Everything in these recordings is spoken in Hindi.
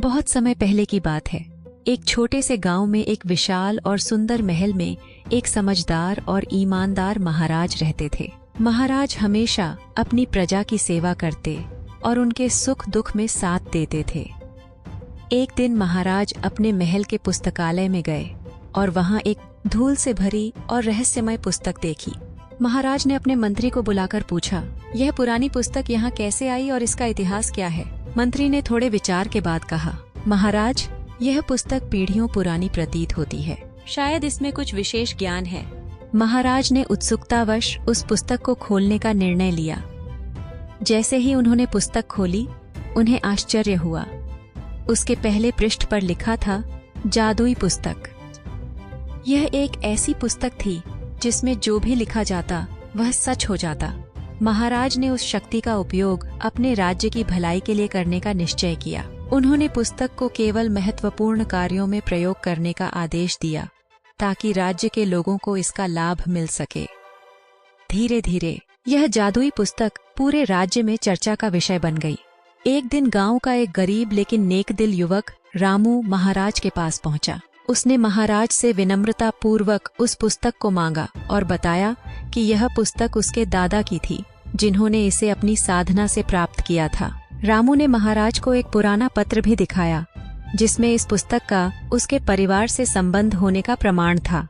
बहुत समय पहले की बात है। एक छोटे से गांव में एक विशाल और सुंदर महल में एक समझदार और ईमानदार महाराज रहते थे। महाराज हमेशा अपनी प्रजा की सेवा करते और उनके सुख दुख में साथ देते थे। एक दिन महाराज अपने महल के पुस्तकालय में गए और वहां एक धूल से भरी और रहस्यमय पुस्तक देखी। महाराज ने अपने मंत्री को बुलाकर पूछा, यह पुरानी पुस्तक यहाँ कैसे आई और इसका इतिहास क्या है? मंत्री ने थोड़े विचार के बाद कहा, महाराज, यह पुस्तक पीढ़ियों पुरानी प्रतीत होती है। शायद इसमें कुछ विशेष ज्ञान है। महाराज ने उत्सुकतावश उस पुस्तक को खोलने का निर्णय लिया। जैसे ही उन्होंने पुस्तक खोली, उन्हें आश्चर्य हुआ। उसके पहले पृष्ठ पर लिखा था, जादुई पुस्तक। यह एक ऐसी पुस्तक थी जिसमें जो भी लिखा जाता वह सच हो जाता। महाराज ने उस शक्ति का उपयोग अपने राज्य की भलाई के लिए करने का निश्चय किया। उन्होंने पुस्तक को केवल महत्वपूर्ण कार्यों में प्रयोग करने का आदेश दिया ताकि राज्य के लोगों को इसका लाभ मिल सके। धीरे धीरे यह जादुई पुस्तक पूरे राज्य में चर्चा का विषय बन गई। एक दिन गांव का एक गरीब लेकिन नेकदिल युवक रामू महाराज के पास पहुंचा। उसने महाराज से विनम्रता पूर्वक उस पुस्तक को मांगा और बताया कि यह पुस्तक उसके दादा की थी, जिन्होंने इसे अपनी साधना से प्राप्त किया था। रामू ने महाराज को एक पुराना पत्र भी दिखाया, जिसमें इस पुस्तक का उसके परिवार से संबंध होने का प्रमाण था।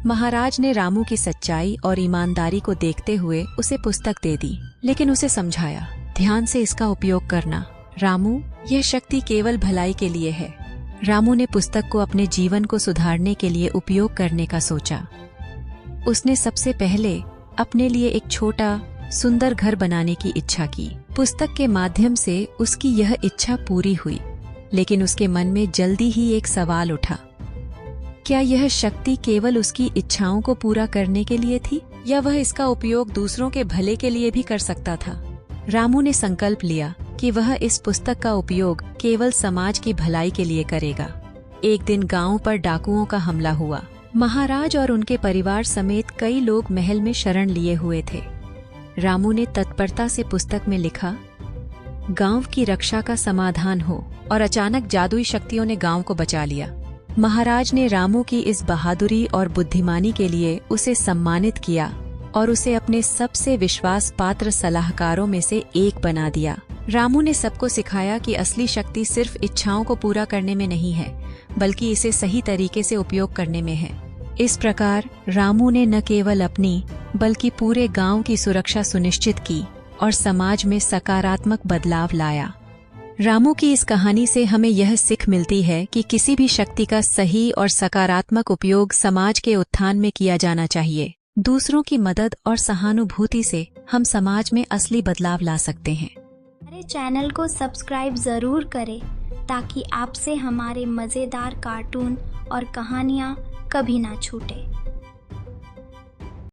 महाराज ने रामू की सच्चाई और ईमानदारी को देखते हुए उसे पुस्तक दे दी, लेकिन उसे समझाया, ध्यान से इसका उपयोग करना। रामू, यह शक्ति केवल भलाई के लिए है। रामू ने पुस्तक को अपने जीवन को सुधारने के लिए उपयोग करने का सोचा। उसने सबसे पहले अपने लिए एक छोटा सुंदर घर बनाने की इच्छा की। पुस्तक के माध्यम से उसकी यह इच्छा पूरी हुई, लेकिन उसके मन में जल्दी ही एक सवाल उठा। क्या यह शक्ति केवल उसकी इच्छाओं को पूरा करने के लिए थी, या वह इसका उपयोग दूसरों के भले के लिए भी कर सकता था? रामू ने संकल्प लिया कि वह इस पुस्तक का उपयोग केवल समाज की भलाई के लिए करेगा। एक दिन गांव पर डाकुओं का हमला हुआ। महाराज और उनके परिवार समेत कई लोग महल में शरण लिए हुए थे। रामू ने तत्परता से पुस्तक में लिखा, गांव की रक्षा का समाधान हो, और अचानक जादुई शक्तियों ने गांव को बचा लिया। महाराज ने रामू की इस बहादुरी और बुद्धिमानी के लिए उसे सम्मानित किया और उसे अपने सबसे विश्वास पात्र सलाहकारों में से एक बना दिया। रामू ने सबको सिखाया कि असली शक्ति सिर्फ इच्छाओं को पूरा करने में नहीं है, बल्कि इसे सही तरीके से उपयोग करने में है। इस प्रकार रामू ने न केवल अपनी बल्कि पूरे गांव की सुरक्षा सुनिश्चित की और समाज में सकारात्मक बदलाव लाया। रामू की इस कहानी से हमें यह सीख मिलती है कि किसी भी शक्ति का सही और सकारात्मक उपयोग समाज के उत्थान में किया जाना चाहिए। दूसरों की मदद और सहानुभूति से हम समाज में असली बदलाव ला सकते हैं। हमारे चैनल को सब्सक्राइब ज़रूर करें ताकि आपसे हमारे मज़ेदार कार्टून और कहानियाँ कभी ना छूटे।